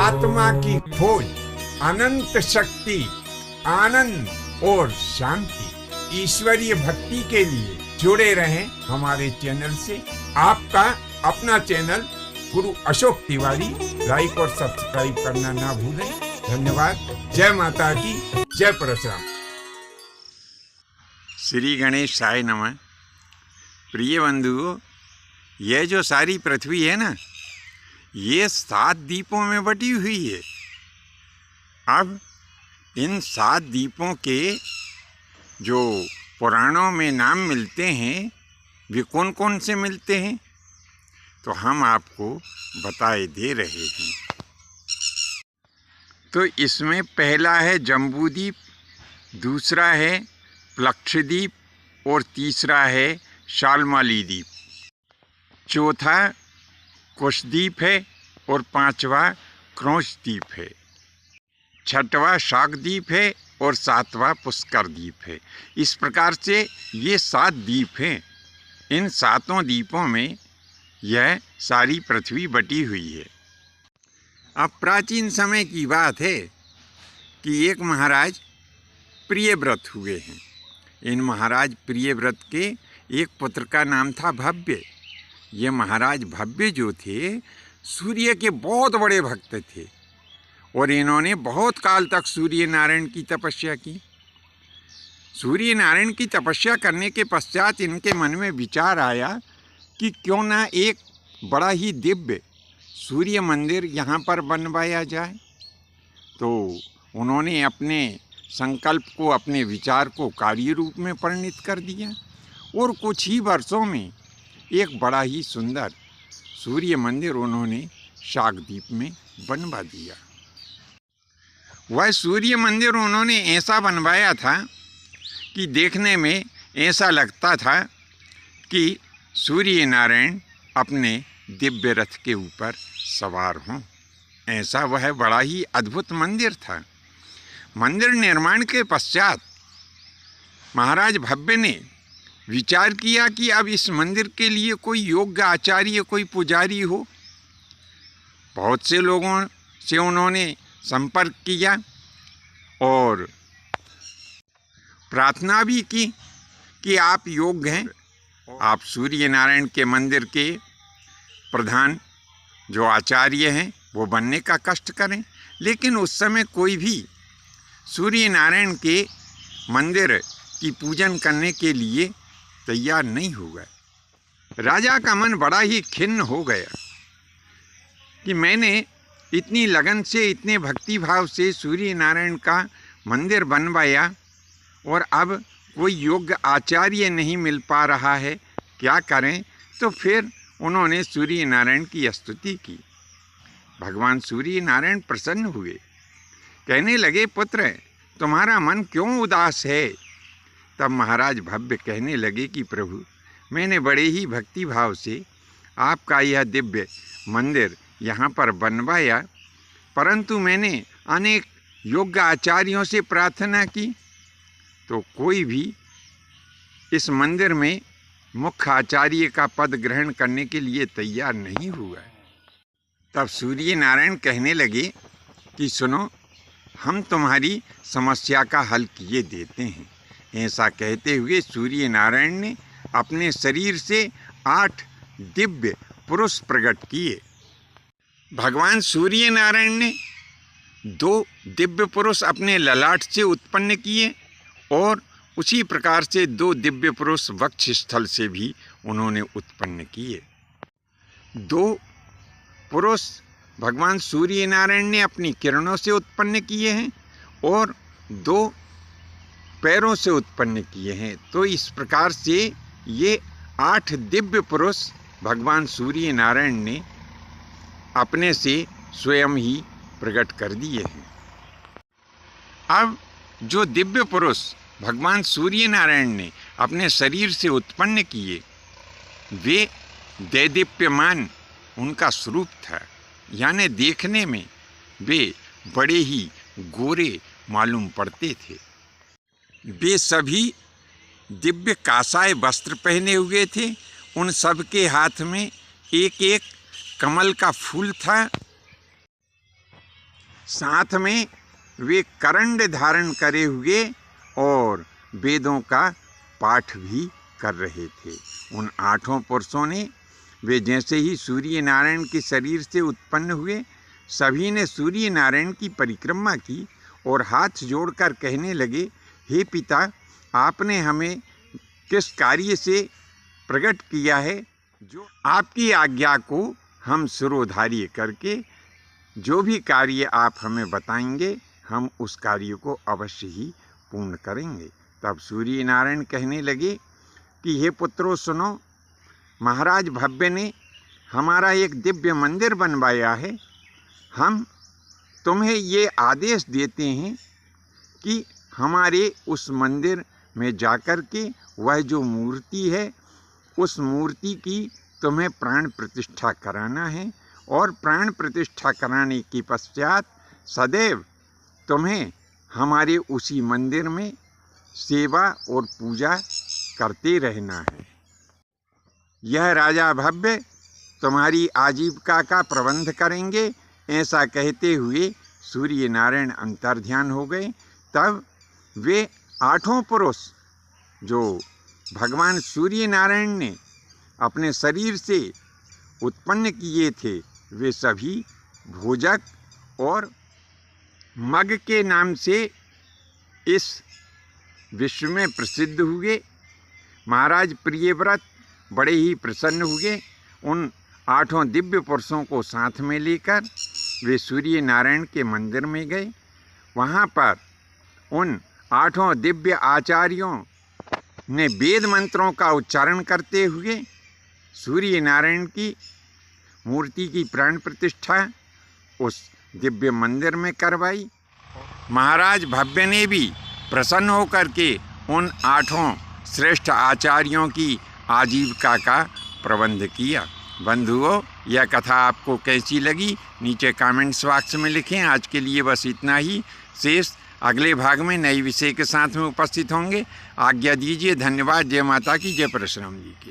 आत्मा की खोज, अनंत शक्ति, आनंद और शांति, ईश्वरीय भक्ति के लिए जुड़े रहें हमारे चैनल से। आपका अपना चैनल गुरु अशोक तिवारी, लाइक और सब्सक्राइब करना ना भूलें। धन्यवाद। जय माता की, जय परशुराम। श्री गणेशाय नमः। प्रिय बंधुओं, यह जो सारी पृथ्वी है ना, ये 7 द्वीपों में बटी हुई है। अब इन 7 द्वीपों के जो पुराणों में नाम मिलते हैं, वे कौन कौन से मिलते हैं, तो हम आपको बताए दे रहे हैं। तो इसमें पहला है जम्बूद्वीप, दूसरा है प्लक्षद्वीप और तीसरा है शाल्मली द्वीप। चौथा कुशद्वीप है और 5वां क्रौंच द्वीप है। 6वां शाकद्वीप है और 7वां पुष्कर द्वीप है। इस प्रकार से ये 7 द्वीप हैं। इन 7 द्वीपों में यह सारी पृथ्वी बटी हुई है। अब प्राचीन समय की बात है कि एक महाराज प्रियव्रत हुए हैं। इन महाराज प्रियव्रत के एक पुत्र का नाम था भव्य। ये महाराज भव्य जो थे, सूर्य के बहुत बड़े भक्त थे और इन्होंने बहुत काल तक सूर्य नारायण की तपस्या की। सूर्य नारायण की तपस्या करने के पश्चात इनके मन में विचार आया कि क्यों ना एक बड़ा ही दिव्य सूर्य मंदिर यहाँ पर बनवाया जाए। तो उन्होंने अपने संकल्प को, अपने विचार को कार्य रूप में परिणित कर दिया और कुछ ही वर्षों में एक बड़ा ही सुंदर सूर्य मंदिर उन्होंने शाकद्वीप में बनवा दिया। वह सूर्य मंदिर उन्होंने ऐसा बनवाया था कि देखने में ऐसा लगता था कि सूर्य नारायण अपने दिव्य रथ के ऊपर सवार हों। ऐसा वह बड़ा ही अद्भुत मंदिर था। मंदिर निर्माण के पश्चात महाराज भव्य ने विचार किया कि अब इस मंदिर के लिए कोई योग्य आचार्य, कोई पुजारी हो। बहुत से लोगों से उन्होंने संपर्क किया और प्रार्थना भी की कि आप योग्य हैं, आप सूर्य नारायण के मंदिर के प्रधान जो आचार्य हैं वो बनने का कष्ट करें। लेकिन उस समय कोई भी सूर्य नारायण के मंदिर की पूजन करने के लिए तैयार नहीं हुआ। राजा का मन बड़ा ही खिन्न हो गया कि मैंने इतनी लगन से, इतने भक्ति भाव से सूर्य नारायण का मंदिर बनवाया और अब कोई योग्य आचार्य नहीं मिल पा रहा है, क्या करें। तो फिर उन्होंने सूर्य नारायण की स्तुति की। भगवान सूर्य नारायण प्रसन्न हुए, कहने लगे, पुत्र तुम्हारा मन क्यों उदास है। तब महाराज भव्य कहने लगे कि प्रभु, मैंने बड़े ही भक्ति भाव से आपका यह दिव्य मंदिर यहाँ पर बनवाया, परंतु मैंने अनेक योग्य आचार्यों से प्रार्थना की तो कोई भी इस मंदिर में मुख्य आचार्य का पद ग्रहण करने के लिए तैयार नहीं हुआ। तब सूर्य नारायण कहने लगे कि सुनो, हम तुम्हारी समस्या का हल किए देते हैं। ऐसा कहते हुए सूर्य नारायण ने अपने शरीर से 8 दिव्य पुरुष प्रकट किए। भगवान सूर्य नारायण ने 2 दिव्य पुरुष अपने ललाट से उत्पन्न किए और उसी प्रकार से 2 दिव्य पुरुष वक्ष स्थल से भी उन्होंने उत्पन्न किए। 2 पुरुष भगवान सूर्य नारायण ने अपनी किरणों से उत्पन्न किए हैं और 2 पैरों से उत्पन्न किए हैं। तो इस प्रकार से ये 8 दिव्य पुरुष भगवान सूर्य नारायण ने अपने से स्वयं ही प्रकट कर दिए हैं। अब जो दिव्य पुरुष भगवान सूर्य नारायण ने अपने शरीर से उत्पन्न किए, वे दैदीप्यमान उनका स्वरूप था, यानी देखने में वे बड़े ही गोरे मालूम पड़ते थे। वे सभी दिव्य कासाय वस्त्र पहने हुए थे। उन सब के हाथ में एक एक कमल का फूल था साथ में वे करंड धारण करे हुए और वेदों का पाठ भी कर रहे थे। उन 8 पुरुषों ने, वे जैसे ही सूर्य नारायण के शरीर से उत्पन्न हुए, सभी ने सूर्य नारायण की परिक्रमा की और हाथ जोड़कर कहने लगे, हे पिता, आपने हमें किस कार्य से प्रकट किया है, जो आपकी आज्ञा को हम शिरोधार्य करके जो भी कार्य आप हमें बताएंगे, हम उस कार्य को अवश्य ही पूर्ण करेंगे। तब सूर्य नारायण कहने लगे कि हे पुत्रों सुनो, महाराज भव्य ने हमारा एक दिव्य मंदिर बनवाया है। हम तुम्हें ये आदेश देते हैं कि हमारे उस मंदिर में जाकर के वह जो मूर्ति है, उस मूर्ति की तुम्हें प्राण प्रतिष्ठा कराना है और प्राण प्रतिष्ठा कराने के पश्चात सदैव तुम्हें हमारे उसी मंदिर में सेवा और पूजा करते रहना है। यह राजा भव्य तुम्हारी आजीविका का प्रबंध करेंगे। ऐसा कहते हुए सूर्य नारायण अंतर्ध्यान हो गए। तब वे 8 पुरुष जो भगवान सूर्य नारायण ने अपने शरीर से उत्पन्न किए थे, वे सभी भोजक और मग के नाम से इस विश्व में प्रसिद्ध हुए। महाराज प्रियव्रत बड़े ही प्रसन्न हुए। उन 8 दिव्य पुरुषों को साथ में लेकर वे सूर्य नारायण के मंदिर में गए। वहाँ पर उन 8 दिव्य आचार्यों ने वेद मंत्रों का उच्चारण करते हुए सूर्य नारायण की मूर्ति की प्राण प्रतिष्ठा उस दिव्य मंदिर में करवाई। महाराज भव्य ने भी प्रसन्न होकर के उन 8 श्रेष्ठ आचार्यों की आजीविका का प्रबंध किया। बंधुओं, यह कथा आपको कैसी लगी नीचे कमेंट्स बॉक्स में लिखें। आज के लिए बस इतना ही। शेष अगले भाग में नए विषय के साथ में उपस्थित होंगे। आज्ञा दीजिए। धन्यवाद। जय माता की, जय परशुराम जी की।